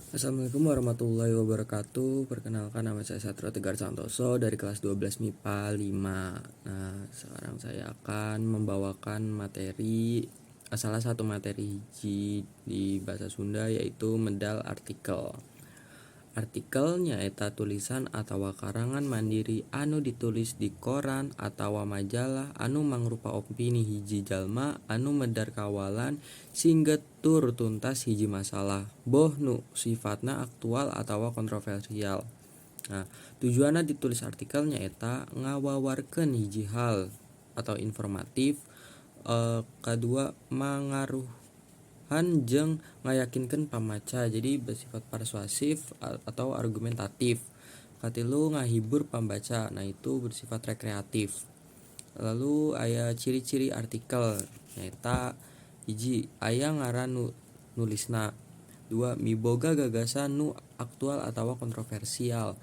Assalamualaikum warahmatullahi wabarakatuh. Perkenalkan, nama saya Satrio Tegar Santoso dari kelas 12 MIPA 5. Nah, sekarang saya akan membawakan salah satu materi hiji di bahasa Sunda, yaitu medal artikel. Artikelnya eta tulisan atawa karangan mandiri anu ditulis di koran atawa majalah anu mangrupa opini hiji jalma anu medar kawalan singget tur tuntas hiji masalah boh nu sifatna aktual atawa kontroversial. Nah, tujuanna ditulis artikelnya eta ngawawarkeun hiji hal atau informatif, kedua jeung ngayakinkan pamaca, jadi bersifat persuasif atau argumentatif. Katilu ngahibur pembaca, nah itu bersifat rekreatif. Lalu aya ciri-ciri artikel, nyata hiji aya ngaran nulisna, dua miboga gagasan nu aktual atau kontroversial,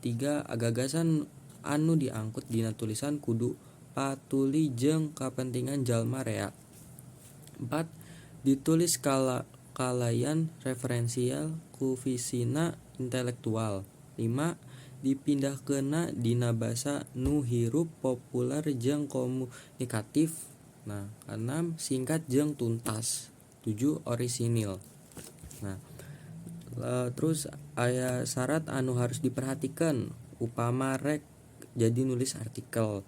tiga gagasan anu diangkut dina tulisan kudu patuli jeung kapentingan jalma rea, 4 ditulis kalayan referensial ku visina intelektual, 5 dipindahkeuna dina basa nu hirup populer jeung komunikatif. Nah, 6 singkat jeung tuntas, 7 orisinil. Nah, terus aya syarat anu harus diperhatikan upama rek jadi nulis artikel.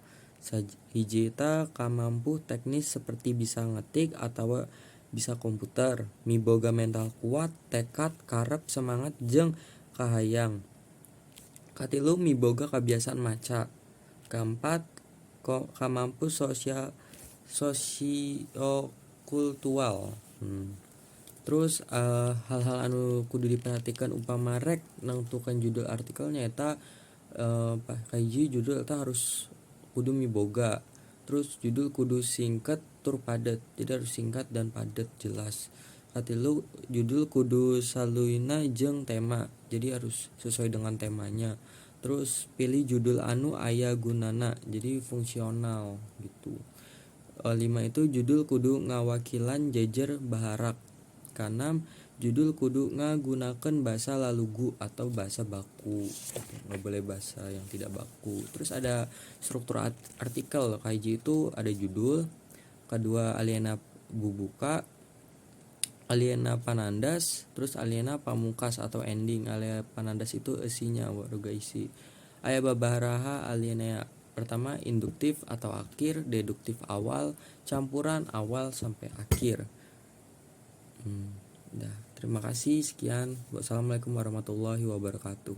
Hiji eta kamampu teknis seperti bisa ngetik atau bisa komputer, miboga mental kuat, tekad, karep, semangat, jeung kahayang. Katilu miboga kebiasaan maca. Keempat, kamampu sosiokultural. Terus hal-hal anu kudu diperhatikan upama rek nentukan judul artikelnya eta, hiji judul eta harus kudu miboga. Terus judul kudu singkat tur padat, jadi harus singkat dan padat jelas. Katilu judul kudu saluyna jeung tema, jadi harus sesuai dengan temanya. Terus pilih judul anu aya gunana, jadi fungsional gitu. 5 itu judul kudu ngawakilan jejer baharak. Keenam, judul kudu ngagunakeun bahasa lalugu atau bahasa baku, nggak boleh bahasa yang tidak baku. Terus ada struktur artikel, kaiji itu ada judul, kedua aliena bubuka, aliena panandas, terus aliena pamungkas atau ending. Aliena panandas itu isinya warga isi. Aya babaraha aliena pertama induktif atau akhir, deduktif awal, campuran awal sampai akhir. Terima kasih, sekian. Wassalamualaikum warahmatullahi wabarakatuh.